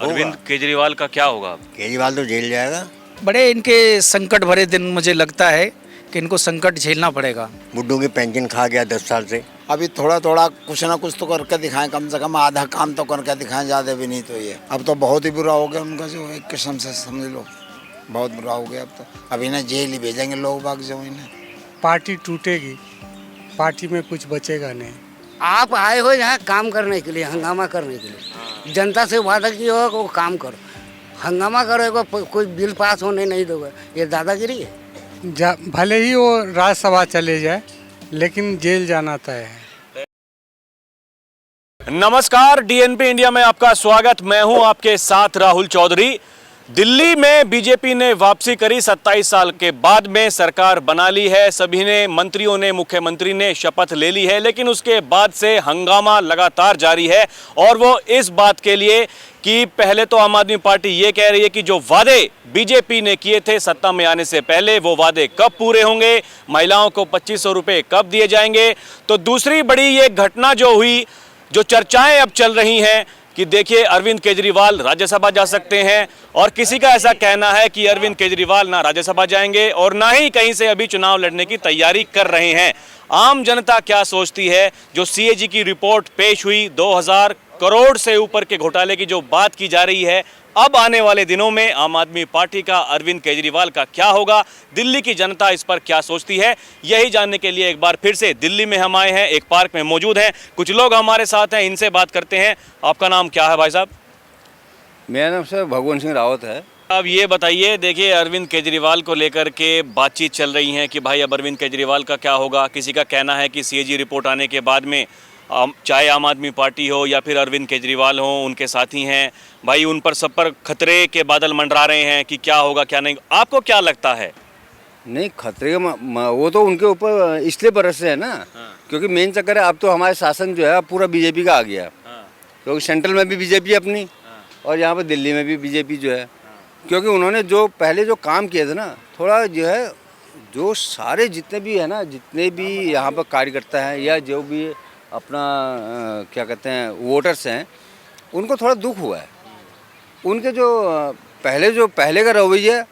अरविंद केजरीवाल का क्या होगा? केजरीवाल तो जेल जाएगा। बड़े इनके संकट भरे दिन मुझे लगता है कि इनको संकट झेलना पड़ेगा। बुड्ढों की पेंशन खा गया 10 साल से। अभी थोड़ा थोड़ा कुछ ना कुछ तो करके दिखाएं, कम से कम आधा काम तो करके दिखाएं, ज़्यादा भी नहीं। तो ये अब तो बहुत ही बुरा हो गया उनका, जो एक किस्म से समझ लो बहुत बुरा हो गया। अब तो अब इन्हें जेल ही भेजेंगे लोग बाग, जो इन्हें। पार्टी टूटेगी, पार्टी में कुछ बचेगा नहीं। आप आए हो यहाँ काम करने के लिए, हंगामा करने के लिए। जनता से वादा किया हो कि वो काम करो, हंगामा करोगे, कोई बिल पास होने नहीं दोगे, ये दादागिरी है। भले ही वो राज्यसभा चले जाए, लेकिन जेल जाना तय है। नमस्कार, डीएनपी इंडिया में आपका स्वागत। मैं हूं आपके साथ राहुल चौधरी। दिल्ली में बीजेपी ने वापसी करी। 27 साल के बाद में सरकार बना ली है। सभी ने, मंत्रियों ने, मुख्यमंत्री ने शपथ ले ली है, लेकिन उसके बाद से हंगामा लगातार जारी है। और वो इस बात के लिए कि पहले तो आम आदमी पार्टी ये कह रही है कि जो वादे बीजेपी ने किए थे सत्ता में आने से पहले, वो वादे कब पूरे होंगे, महिलाओं को 2500 रुपये कब दिए जाएंगे। तो दूसरी बड़ी ये घटना जो हुई, जो चर्चाएं अब चल रही हैं कि देखिए अरविंद केजरीवाल राज्यसभा जा सकते हैं, और किसी का ऐसा कहना है कि अरविंद केजरीवाल ना राज्यसभा जाएंगे और ना ही कहीं से अभी चुनाव लड़ने की तैयारी कर रहे हैं। आम जनता क्या सोचती है? जो सीएजी की रिपोर्ट पेश हुई, 2000 करोड़ से ऊपर के घोटाले की जो बात की जा रही है, अब आने वाले दिनों में आम आदमी पार्टी का, अरविंद केजरीवाल का क्या होगा, दिल्ली की जनता इस पर क्या सोचती है, यही जानने के लिए एक बार फिर से दिल्ली में हम आए हैं। एक पार्क में मौजूद हैं, कुछ लोग हमारे साथ हैं, इनसे बात करते हैं। आपका नाम क्या है भाई साहब? मेरा नाम सर भगवंत सिंह रावत है। अब ये बताइए, देखिए अरविंद केजरीवाल को लेकर के बातचीत चल रही है कि भाई अब अरविंद केजरीवाल का क्या होगा। किसी का कहना है कि सीएजी रिपोर्ट आने के बाद में चाहे आम आदमी पार्टी हो या फिर अरविंद केजरीवाल हो, उनके साथी हैं भाई, उन पर सब पर खतरे के बादल मंडरा रहे हैं कि क्या होगा क्या नहीं। आपको क्या लगता है? नहीं, खतरे का वो तो उनके ऊपर इसलिए बरस रहे हैं ना। क्योंकि मेन चक्कर है, अब तो हमारे शासन जो है अब पूरा बीजेपी का आ गया। क्योंकि सेंट्रल में भी बीजेपी अपनी, और यहाँ पर दिल्ली में भी बीजेपी जो है। क्योंकि उन्होंने जो पहले जो काम किए थे ना, थोड़ा जो है, जो सारे जितने भी है ना, जितने भी यहाँ पर कार्यकर्ता हैं या जो भी अपना क्या कहते हैं वोटर्स हैं, उनको थोड़ा दुख हुआ है। उनके जो पहले का रवैया,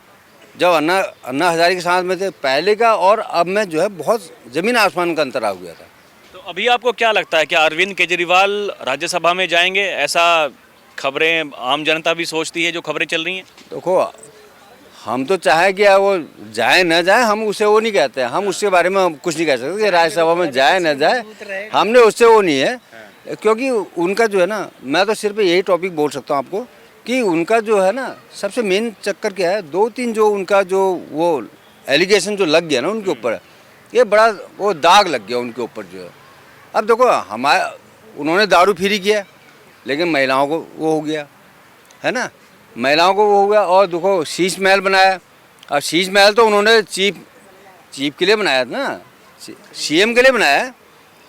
जब अन्ना हजारे के साथ में थे पहले का, और अब में जो है बहुत ज़मीन आसमान का अंतर आ गया था। तो अभी आपको क्या लगता है, क्या अरविंद केजरीवाल राज्यसभा में जाएंगे? ऐसा खबरें आम जनता भी सोचती है, जो खबरें चल रही हैं। देखो, हम तो चाहे कि वो जाए न जाए, हम उसे वो नहीं कहते हैं, हम उसके बारे में हम कुछ नहीं कह सकते कि राज्यसभा में जाए न जाए, हमने उससे वो नहीं है। क्योंकि उनका जो है ना, मैं तो सिर्फ यही टॉपिक बोल सकता हूँ आपको कि उनका जो है ना, सबसे मेन चक्कर क्या है, 2-3 जो उनका जो वो एलिगेशन जो लग गया ना उनके ऊपर, ये बड़ा वो दाग लग गया उनके ऊपर जो है। अब देखो, उन्होंने दारू फ्री किया, लेकिन महिलाओं को वो हो गया है ना, महिलाओं को वो हो गया। और देखो, शीश महल बनाया, और शीश महल तो उन्होंने चीफ के लिए बनाया था ना, सीएम के लिए बनाया,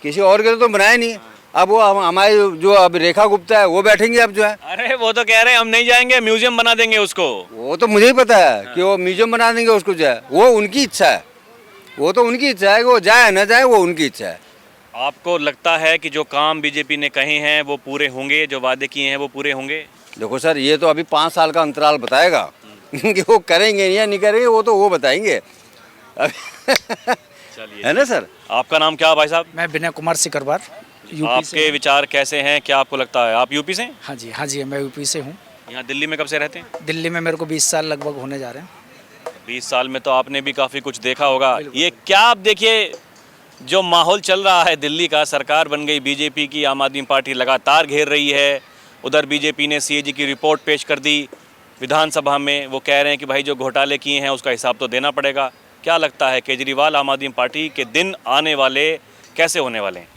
किसी और के लिए तो बनाया नहीं। अब वो हमारे जो अब रेखा गुप्ता है, वो बैठेंगे अब जो है। अरे वो तो कह रहे हैं हम नहीं जाएंगे, म्यूजियम बना देंगे उसको। वो तो मुझे ही पता है कि वो म्यूजियम बना देंगे उसको, जो है वो उनकी इच्छा है। वो तो उनकी इच्छा है कि वो जाए न जाए, वो उनकी इच्छा है। आपको लगता है कि जो काम बीजेपी ने कहे हैं वो पूरे होंगे, जो वादे किए हैं वो पूरे होंगे? देखो सर, ये तो अभी 5 साल का अंतराल बताएगा कि वो करेंगे या नहीं करेंगे, वो तो वो बताएंगे। चलिए, है ना सर। आपका नाम क्या है भाई साहब? मैं विनय कुमार सिकरवार, यूपी आपके से। विचार कैसे हैं? क्या आपको लगता है, आप यूपी से हैं? हाँ जी, मैं यूपी से हूँ। यहाँ दिल्ली में कब से रहते हैं? दिल्ली में मेरे को 20 साल लगभग होने जा रहे हैं। 20 साल में तो आपने भी काफ़ी कुछ देखा होगा। ये क्या, आप देखिए जो माहौल चल रहा है दिल्ली का, सरकार बन गई बीजेपी की, आम आदमी पार्टी लगातार घेर रही है। उधर बीजेपी ने सीएजी की रिपोर्ट पेश कर दी विधानसभा में, वो कह रहे हैं कि भाई जो घोटाले किए हैं उसका हिसाब तो देना पड़ेगा। क्या लगता है, केजरीवाल आम आदमी पार्टी के दिन आने वाले कैसे होने वाले हैं?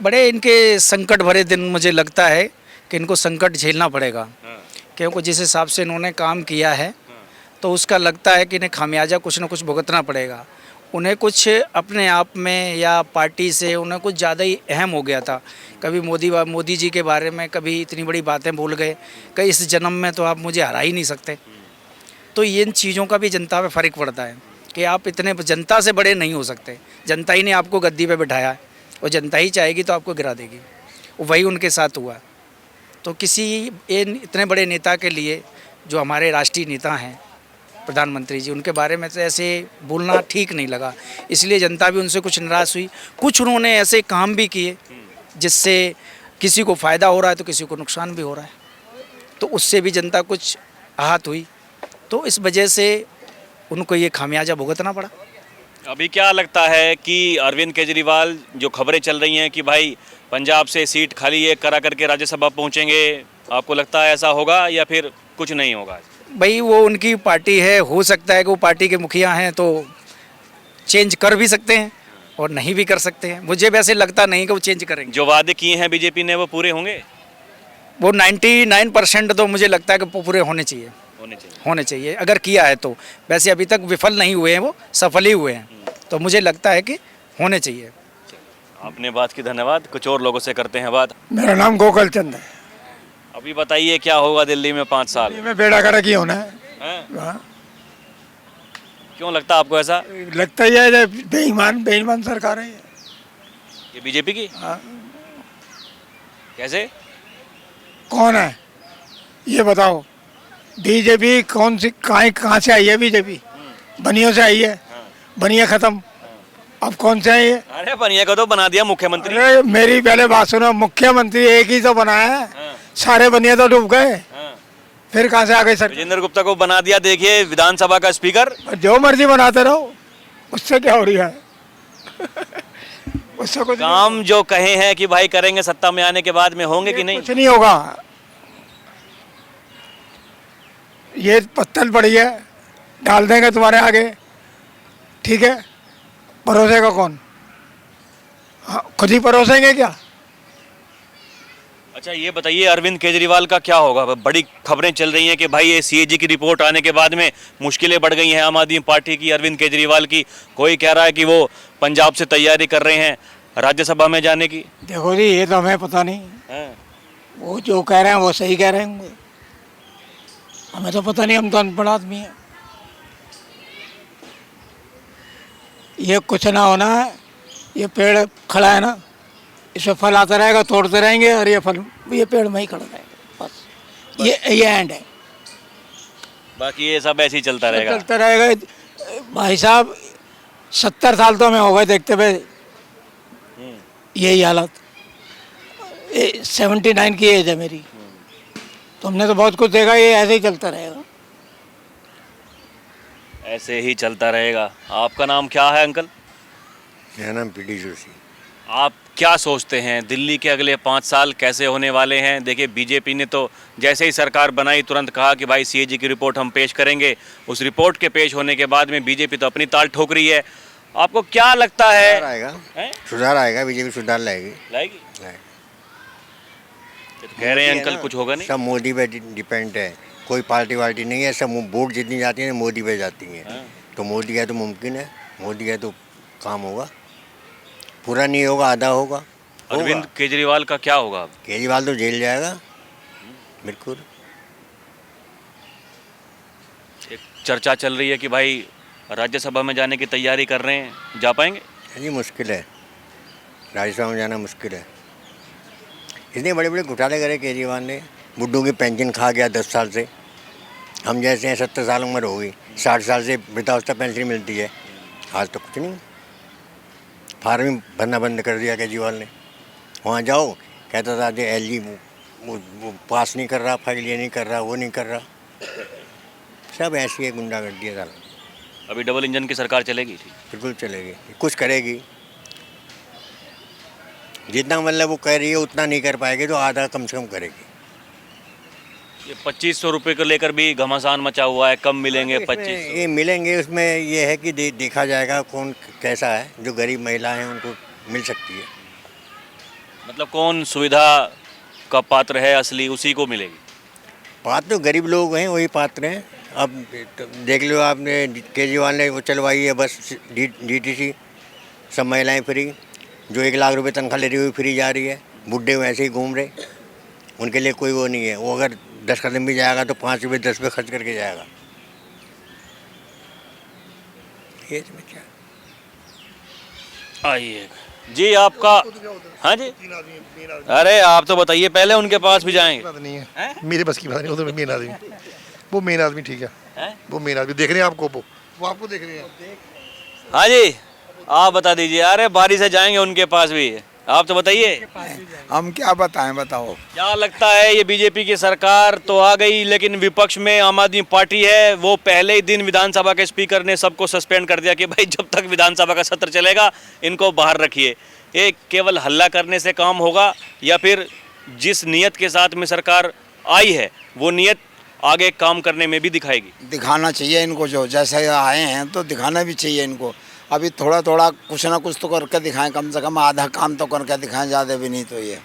बड़े इनके संकट भरे दिन मुझे लगता है कि इनको संकट झेलना पड़ेगा। क्योंकि जिस हिसाब से इन्होंने काम किया है, तो उसका लगता है कि इन्हें खामियाजा कुछ ना कुछ भुगतना पड़ेगा। उन्हें कुछ अपने आप में या पार्टी से उन्हें कुछ ज़्यादा ही अहम हो गया था। कभी मोदी जी के बारे में कभी इतनी बड़ी बातें बोल गए, कई इस जन्म में तो आप मुझे हरा ही नहीं सकते। तो इन चीज़ों का भी जनता पे फ़र्क पड़ता है कि आप इतने जनता से बड़े नहीं हो सकते। जनता ही ने आपको गद्दी पे बिठाया है, और जनता ही चाहेगी तो आपको गिरा देगी। वही उनके साथ हुआ। तो किसी इतने बड़े नेता के लिए, जो हमारे राष्ट्रीय नेता हैं प्रधानमंत्री जी, उनके बारे में तो ऐसे बोलना ठीक नहीं लगा। इसलिए जनता भी उनसे कुछ निराश हुई। कुछ उन्होंने ऐसे काम भी किए जिससे किसी को फ़ायदा हो रहा है तो किसी को नुकसान भी हो रहा है, तो उससे भी जनता कुछ आहत हुई। तो इस वजह से उनको ये खामियाजा भुगतना पड़ा। अभी क्या लगता है कि अरविंद केजरीवाल, जो खबरें चल रही हैं कि भाई पंजाब से सीट खाली है करा करके राज्यसभा पहुंचेंगे, आपको लगता है ऐसा होगा या फिर कुछ नहीं होगा? भाई वो उनकी पार्टी है, हो सकता है कि वो पार्टी के मुखिया हैं तो चेंज कर भी सकते हैं और नहीं भी कर सकते हैं। मुझे वैसे लगता नहीं कि वो चेंज करेंगे। जो वादे किए हैं बीजेपी ने वो पूरे होंगे? वो 99% तो मुझे लगता है कि पूरे होने चाहिए, होने चाहिए अगर किया है तो। वैसे अभी तक विफल नहीं हुए हैं, वो सफल ही हुए हैं, तो मुझे लगता है कि होने चाहिए। आपने बात की, धन्यवाद। कुछ और लोगों से करते हैं बात। मेरा नाम गोकल चंद है। अभी बताइए क्या होगा दिल्ली में 5 साल? में बेड़ा गर्क ही होना है। हैं? हाँ। क्यों लगता है आपको ऐसा? लगता ही है बेईमान सरकार है ये बीजेपी की? हाँ। कैसे? कौन है ये बताओ? बीजेपी कौन सी कहाँ से आई है? बीजेपी बनियों से आई है, बनिया खत्म। अब कौन से आई है? अरे बनिया को तो बना दिया मुख्यमंत्री। अरे मेरी पहले बात सुनो, मुख्यमंत्री एक ही तो बनाया है, सारे बनिया तो डूब गए, फिर कहाँ से आ गई सर? विजेंद्र गुप्ता को बना दिया, देखिए विधानसभा का स्पीकर। जो मर्जी बनाते रहो, उससे क्या हो रहा है? उससे कुछ काम जो कहे हैं कि भाई करेंगे सत्ता में आने के बाद में, होंगे कि नहीं? कुछ नहीं होगा। ये पत्तल पड़ी है, डाल देंगे तुम्हारे आगे, ठीक है? परोसेगा कौन? हाँ, खुद ही परोसेंगे क्या? अच्छा ये बताइए अरविंद केजरीवाल का क्या होगा? बड़ी खबरें चल रही हैं कि भाई ये सीएजी की रिपोर्ट आने के बाद में मुश्किलें बढ़ गई हैं आम आदमी पार्टी की, अरविंद केजरीवाल की। कोई कह रहा है कि वो पंजाब से तैयारी कर रहे हैं राज्यसभा में जाने की। देखो जी, ये तो हमें पता नहीं, वो जो कह रहे हैं वो सही कह रहे होंगे, हमें तो पता नहीं, हम तो अनपढ़ आदमी हैं। ये कुछ ना होना है, ये पेड़ खड़ा है ना, इसमें फल आता रहेगा, तोड़ते रहेंगे और ये पेड़ में ही खड़ा रहेगा, बस ये एंड है। बाकी ये सब ऐसे ही चलता रहेगा। चलता रहेगा भाई साहब। 70 साल तो हमें हो गए देखते हुए यही हालत। 79 की एज है मेरी, तो हमने तो बहुत कुछ देखा। ये ऐसे ही चलता रहेगा, ऐसे ही चलता रहेगा। आपका नाम क्या है अंकल? मेरा नाम पीडी जोशी। आप क्या सोचते हैं दिल्ली के अगले 5 साल कैसे होने वाले हैं? देखिए बीजेपी ने तो जैसे ही सरकार बनाई तुरंत कहा कि भाई सीएजी की रिपोर्ट हम पेश करेंगे। उस रिपोर्ट के पेश होने के बाद में बीजेपी तो अपनी ताल ठोक रही है। आपको क्या लगता है? सुधार आएगा, सुधार आएगा, बीजेपी सुधार लाएगी। लाएगी? तो कह रहे हैं अंकल कुछ होगा नहीं। सब मोदी पे डिपेंड है, कोई पार्टी वार्टी नहीं है। सब वोट जितनी जाती है मोदी पे जाती हैं। तो मोदी है तो मुमकिन है, मोदी है तो काम होगा। पूरा नहीं होगा, आधा होगा। अरविंद केजरीवाल का क्या होगा? केजरीवाल तो जेल जाएगा, बिल्कुल। एक चर्चा चल रही है कि भाई राज्यसभा में जाने की तैयारी कर रहे हैं, जा पाएंगे? जी मुश्किल है, राज्यसभा में जाना मुश्किल है। इतने बड़े बड़े घोटाले करे केजरीवाल ने। बुड्ढों की पेंशन खा गया 10 साल से। हम जैसे हैं 70 साल उम्र हो गई, 60 साल से वृद्धावस्था पेंशन मिलती है, आज तो कुछ नहीं। फार्म भरना बंद कर दिया केजरीवाल ने। वहाँ जाओ, कहता था जो एलजी वो पास नहीं कर रहा, फाइल ये नहीं कर रहा, वो नहीं कर रहा। सब ऐसी है गुंडागर्दी है साला। अभी डबल इंजन की सरकार चलेगी? बिल्कुल चलेगी, कुछ करेगी। जितना मतलब वो कह रही है उतना नहीं कर पाएगी, तो आधा कम से कम करेगी। ये 2500 रुपये को लेकर भी घमासान मचा हुआ है, कम मिलेंगे 2500। ये मिलेंगे, उसमें ये है कि देखा जाएगा कौन कैसा है। जो गरीब महिला हैं उनको मिल सकती है। मतलब कौन सुविधा का पात्र है असली, उसी को मिलेगी। पात्र तो गरीब लोग हैं, वही पात्र हैं। अब देख लो आपने, केजरीवाल ने वो चलवाई है बस डीटीसी, सब महिलाएं फ्री। जो 1 लाख रुपए तनख्वाह ले रही हुई फ्री जा रही है। बुढ़े वैसे ही घूम रहे, उनके लिए कोई वो नहीं है। वो अगर 10 कदम भी जाएगा तो 5 रुपये 10 रुपये खर्च करके जाएगा। ये इसमें क्या आइए जी आपका, हाँ जी, अरे आप तो बताइए पहले, उनके पास भी जाएंगे। बात नहीं है, मेरे बस की बात नहीं, वो तो मेन आदमी, वो मेन आदमी ठीक है, हैं? वो मेन आदमी देख रहे हैं आपको, वो आपको देख रहे हैं। हाँ जी, आप बता दीजिए। अरे बारी से जाएंगे उनके पास भी, आप तो बताइए। हम क्या बताएं, बताओ। क्या लगता है, ये बीजेपी की सरकार तो आ गई, लेकिन विपक्ष में आम आदमी पार्टी है। वो पहले ही दिन विधानसभा के स्पीकर ने सबको सस्पेंड कर दिया कि भाई जब तक विधानसभा का सत्र चलेगा इनको बाहर रखिए। ये केवल हल्ला करने से काम होगा, या फिर जिस नियत के साथ में सरकार आई है वो नियत आगे काम करने में भी दिखाएगी? दिखाना चाहिए इनको, जो जैसे आए हैं तो दिखाना भी चाहिए इनको। अभी थोड़ा थोड़ा कुछ ना कुछ तो करके दिखाएं, कम से कम आधा काम तो करके दिखाएं, ज़्यादा भी नहीं तो ये।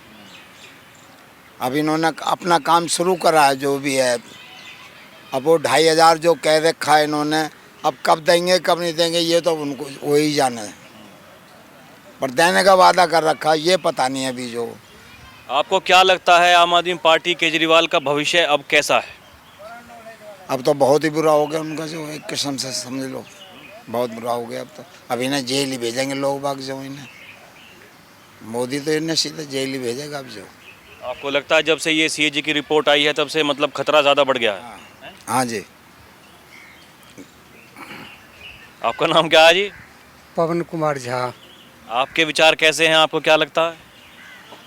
अब इन्होंने अपना काम शुरू करा है जो भी है। अब वो 2500 जो कह रखा है इन्होंने, अब कब देंगे कब नहीं देंगे ये तो उनको वही जाने है। पर देने का वादा कर रखा है ये पता नहीं है अभी जो। आपको क्या लगता है, आम आदमी पार्टी केजरीवाल का भविष्य अब कैसा है? अब तो बहुत ही बुरा हो गया उनका, जो एक किस्म से समझ लो बहुत बुरा हो गया। अब तो अब इन्हें जेल ही भेजेंगे लोग बाग, जो इन्हें मोदी तो इन्हें सीधे जेल ही भेजेगा अब जो। आपको लगता है जब से ये सीएजी की रिपोर्ट आई है तब से मतलब खतरा ज़्यादा बढ़ गया है? हाँ जी। आपका नाम क्या है जी? पवन कुमार झा। आपके विचार कैसे हैं, आपको क्या लगता है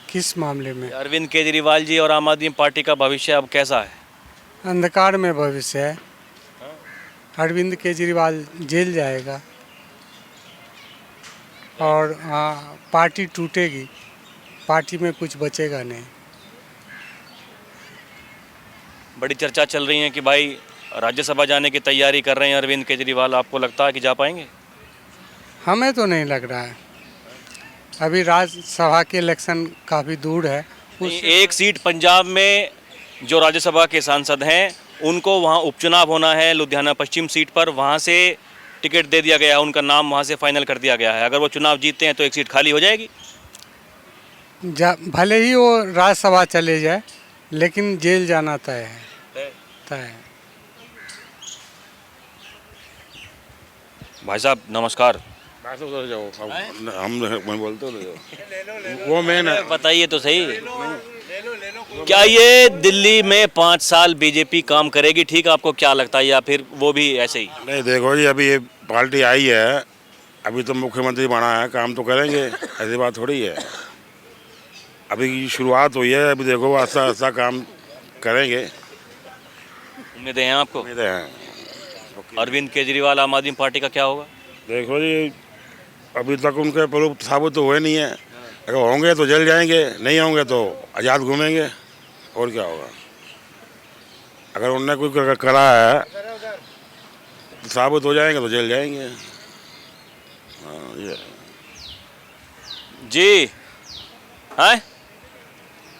किस मामले में? अरविंद केजरीवाल जी और आम आदमी पार्टी का भविष्य अब कैसा है? अंधकार में भविष्य है। अरविंद केजरीवाल जेल जाएगा और पार्टी टूटेगी, पार्टी में कुछ बचेगा नहीं। बड़ी चर्चा चल रही है कि भाई राज्यसभा जाने की तैयारी कर रहे हैं अरविंद केजरीवाल, आपको लगता है कि जा पाएंगे? हमें तो नहीं लग रहा है, अभी राज्यसभा के इलेक्शन काफ़ी दूर है। एक सीट पंजाब में जो राज्यसभा के सांसद हैं उनको वहाँ उपचुनाव होना है, लुधियाना पश्चिम सीट पर, वहाँ से टिकट दे दिया गया है, उनका नाम वहाँ से फाइनल कर दिया गया है। अगर वो चुनाव जीतते हैं तो एक सीट खाली हो जाएगी। भले ही वो राज्यसभा चले जाए, लेकिन जेल जाना तय है, तय है। भाई साहब नमस्कार। हम बोलते वो मैन है। बताइए तो सही, क्या ये दिल्ली में 5 साल बीजेपी काम करेगी ठीक, आपको क्या लगता है, या फिर वो भी ऐसे ही? नहीं देखो जी, अभी ये पार्टी आई है, अभी तो मुख्यमंत्री बना है, काम तो करेंगे, ऐसी बात थोड़ी है। अभी शुरुआत हुई है, अभी देखो आस्ता आस्ता काम करेंगे। उम्मीदें हैं आपको? उम्मीदें हैं। अरविंद केजरीवाल आम आदमी पार्टी का क्या होगा? देखो जी, अभी तक उनके प्रूफ साबित तो हुए नहीं है। अगर होंगे तो जल जाएंगे, नहीं होंगे तो आज़ाद घूमेंगे, और क्या होगा। अगर उनने कोई करा है तो साबित हो जाएंगे तो जेल जाएंगे। हाँ ये जी हैं?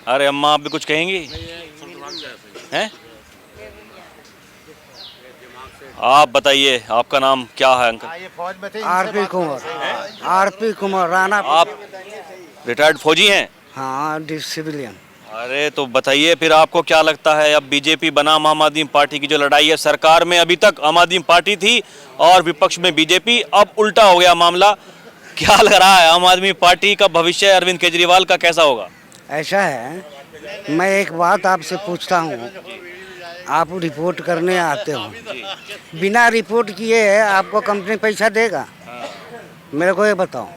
अरे अम्मा आप भी कुछ कहेंगी हैं? आप बताइए, आपका नाम क्या है uncle? RP Kumar, RP Kumar Rana. आप रिटायर्ड फौजी हैं? हाँ, सिविलियन। अरे तो बताइए फिर, आपको क्या लगता है, अब बीजेपी बनाम आम आदमी पार्टी की जो लड़ाई है, सरकार में अभी तक आम आदमी पार्टी थी और विपक्ष में बीजेपी, अब उल्टा हो गया मामला, क्या लग रहा है आम आदमी पार्टी का भविष्य अरविंद केजरीवाल का कैसा होगा? ऐसा है, मैं एक बात आपसे पूछता हूँ, आप रिपोर्ट करने आते हो, बिना रिपोर्ट किए आपको कंपनी पैसा देगा? मेरे को ये बताओ,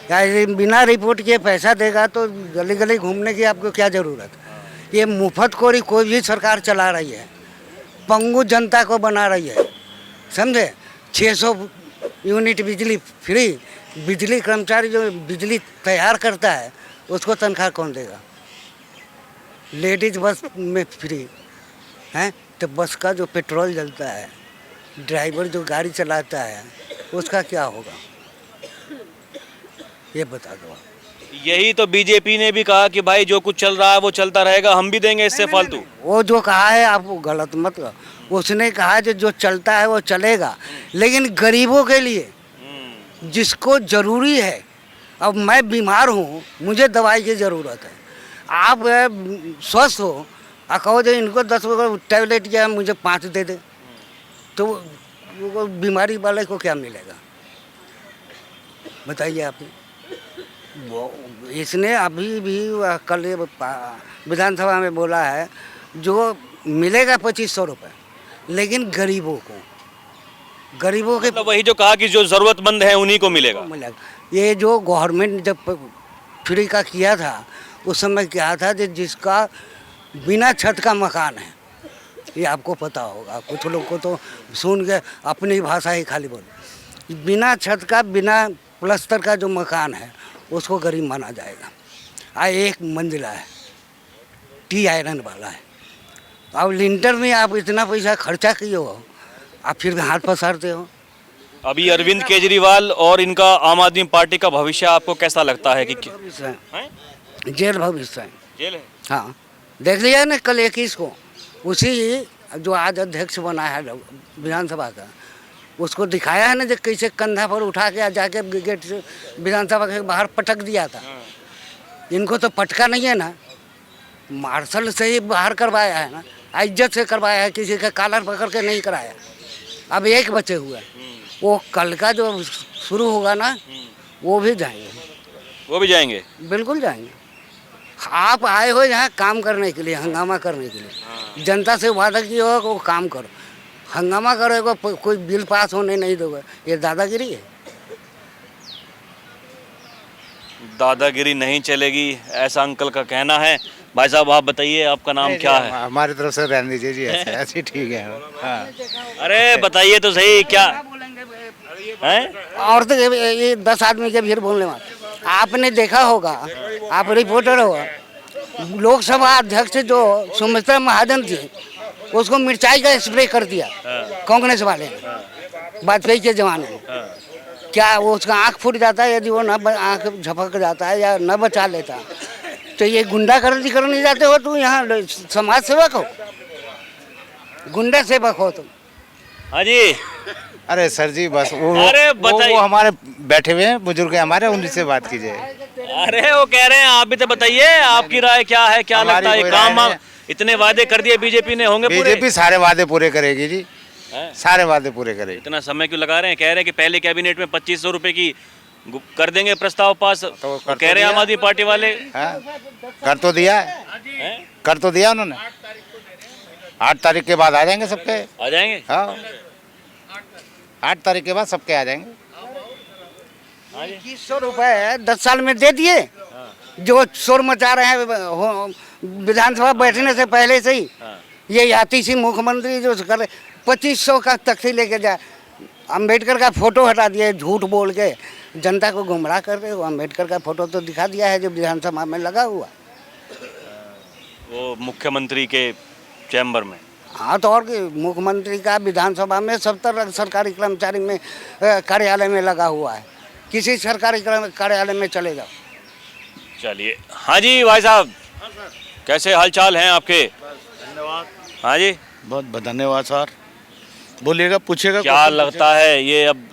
क्या बिना रिपोर्ट किए पैसा देगा तो गली गली घूमने की आपको क्या ज़रूरत? ये मुफ्तखोरी कोई भी सरकार चला रही है, पंगु जनता को बना रही है, समझे। 600 यूनिट बिजली फ्री, बिजली कर्मचारी जो बिजली तैयार करता है उसको तनख्वाह कौन देगा? लेडीज बस में फ्री हैं, तो बस का जो पेट्रोल जलता है, ड्राइवर जो गाड़ी चलाता है, उसका क्या होगा, ये बता दो। यही तो बीजेपी ने भी कहा कि भाई जो कुछ चल रहा है वो चलता रहेगा, हम भी देंगे इससे फालतू। वो जो कहा है आप गलत मत करो। उसने कहा जो चलता है वो चलेगा, लेकिन गरीबों के लिए, जिसको ज़रूरी है। अब मैं बीमार हूँ, मुझे दवाई की ज़रूरत है, आप स्वस्थ हो और कहो जो इनको 10 टैबलेट या मुझे 5 दे दे, तो वो बीमारी वाले को क्या मिलेगा, बताइए आप। इसने अभी भी कल विधानसभा में बोला है जो मिलेगा 2500 रुपये, लेकिन गरीबों के मतलब वही जो कहा कि जो जरूरतमंद है उन्हीं को मिलेगा। मिलेगा। ये जो गवर्नमेंट जब फ्री का किया था उस समय क्या था कि जिसका बिना छत का मकान है, ये आपको पता होगा, कुछ लोग को तो सुन के अपनी भाषा ही खाली बोले, बिना छत का बिना प्लस्तर का जो मकान है उसको गरीब माना जाएगा। एक मंजिला है, टी आयरन वाला है, अब लिंटर में आप इतना पैसा खर्चा किए हो, आप फिर हाथ पसारते हो। अभी अरविंद केजरीवाल और इनका आम आदमी पार्टी का भविष्य आपको कैसा लगता है कि भविष्य है, जेल भविष्य है। जेल है? हाँ, देख लिया ना कल 21 को, उसी जो आज अध्यक्ष बना है विधानसभा का, उसको दिखाया है ना जो कैसे कंधा पर उठा के जाके गेट से विधानसभा के बाहर पटक दिया था। इनको तो पटका नहीं है ना, मार्शल से ही बाहर करवाया है ना, इज्जत से करवाया है, किसी का कॉलर पकड़ के नहीं कराया। अब एक बचे हुए, वो कल का जो शुरू होगा ना वो भी जाएंगे, बिल्कुल जाएंगे। आप आए हो यहाँ काम करने के लिए, हंगामा करने के लिए, जनता से वादा किया हो वो काम करो, हंगामा करोगे, कोई बिल पास होने नहीं दोगे, ये दादागिरी है। दादागिरी नहीं चलेगी, ऐसा अंकल का कहना है। भाई साहब आप बताइए, आपका नाम क्या है? हमारी तरफ से रहने दीजिए जी, ऐसे ठीक है। हाँ। अरे बताइए तो सही, क्या है? और तो ये 10 आदमी के भीड़ बोलने वाले, आपने देखा होगा, आप रिपोर्टर हो, लोकसभा अध्यक्ष जो सुमित्रा महाजन थी उसको मिर्चाई का स्प्रे कर दिया कांग्रेस वाले ने वाजपेयी के जमाने में। क्या वो उसका आँख फूट जाता है यदि वो न आँख झपक जाता है या न बचा लेता? तो ये गुंडागर्दी करने जाते हो तुम, यहाँ समाज सेवक हो, गुंडा सेवक हो तुम। हाँ जी। अरे सर जी बस अरे बताइए, वो हमारे बैठे हुए हैं बुजुर्ग हमारे, उनसे बात कीजिए। अरे वो कह रहे हैं, आप भी तो बताइए, आपकी राय क्या है? क्या लगता है काम इतने वादे कर दिए बीजेपी ने, होंगे पूरे? बीजेपी सारे वादे पूरे करेगी जी, सारे वादे पूरे करेगी। इतना समय क्यों लगा रहे हैं? कह रहे हैं कि पहले कैबिनेट में 2500 रुपए की कर देंगे प्रस्ताव पास, तो कह रहे हैं आम आदमी पार्टी वाले। कर तो दिया है, कर तो दिया उन्होंने। 8 तारीख के बाद आ जाएंगे सबके, आ जाएंगे। हाँ 8 तारीख के बाद सबके आ जाएंगे। 2100 रुपये 10 साल में दे दिए, जो शोर मचा रहे हैं विधानसभा बैठने से पहले से ही। ये आती सी मुख्यमंत्री जो कर 2500 का तख्ती लेके जाए, अम्बेडकर का फोटो हटा दिए, झूठ बोल के जनता को गुमराह कर रहे हो। अम्बेडकर का फोटो तो दिखा दिया है जो विधानसभा में लगा हुआ, वो मुख्यमंत्री के चैम्बर में। हाँ तो और मुख्यमंत्री का विधानसभा में 70 सरकारी कर्मचारी में कार्यालय में लगा हुआ है, किसी सरकारी कार्यालय में चले जाओ। चलिए, हाँ जी भाई साहब, कैसे हालचाल हैं आपके? धन्यवाद। हाँ जी, बहुत धन्यवाद सर। बोलिएगा, पूछिएगा। क्या लगता है ये अब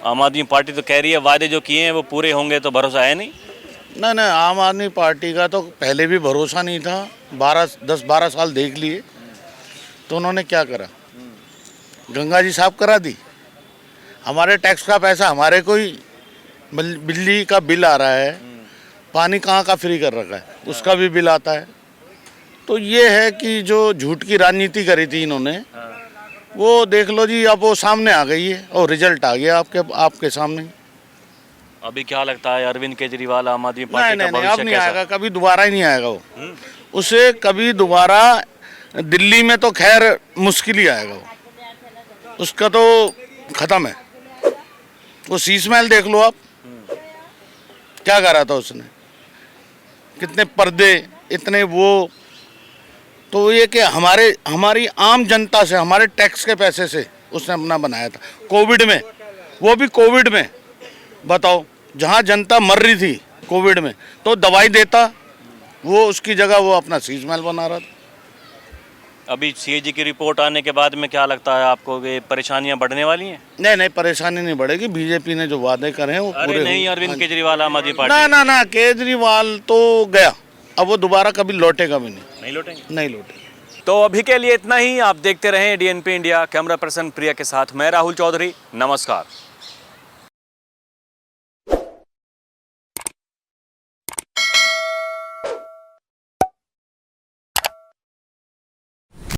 आम आदमी पार्टी तो कह रही है वादे जो किए हैं वो पूरे होंगे, तो भरोसा है नहीं? नहीं, आम आदमी पार्टी का तो पहले भी भरोसा नहीं था। 10-12 साल देख लिए तो उन्होंने क्या करा? गंगा जी साफ करा दी, हमारे टैक्स का पैसा हमारे को ही, बिजली का बिल आ रहा है, पानी कहाँ का फ्री कर रखा है, उसका भी बिल आता है। तो ये है कि जो झूठ की राजनीति करी थी इन्होंने, वो देख लो जी, अब वो सामने आ गई है और रिजल्ट आ गया आपके सामने। अभी क्या लगता है अरविंद केजरीवाल आम आदमी पार्टी का भविष्य अब नहीं कैसा? आएगा, कभी दोबारा ही नहीं आएगा वो। उसे कभी दोबारा दिल्ली में तो खैर मुश्किल ही आएगा वो, उसका तो खत्म है। वो शीश महल देख लो आप, क्या करा था उसने, कितने पर्दे, इतने वो। तो ये कि हमारी आम जनता से, हमारे टैक्स के पैसे से उसने अपना बनाया था। कोविड में, वो भी कोविड में बताओ, जहाँ जनता मर रही थी कोविड में, तो दवाई देता वो, उसकी जगह वो अपना शीश महल बना रहा था। अभी सीएजी की रिपोर्ट आने के बाद में क्या लगता है आपको, ये परेशानियां बढ़ने वाली हैं? नहीं, परेशानी नहीं बढ़ेगी। बीजेपी ने जो वादे करे हैं वो पूरे नहीं, अरविंद केजरीवाल आम आदमी पार्टी ना, केजरीवाल तो गया, अब वो दोबारा कभी लौटेगा भी नहीं लौटेगा। तो अभी के लिए इतना ही। आप देखते रहें डीएनपी इंडिया। कैमरा पर्सन प्रिया के साथ मैं राहुल चौधरी, नमस्कार।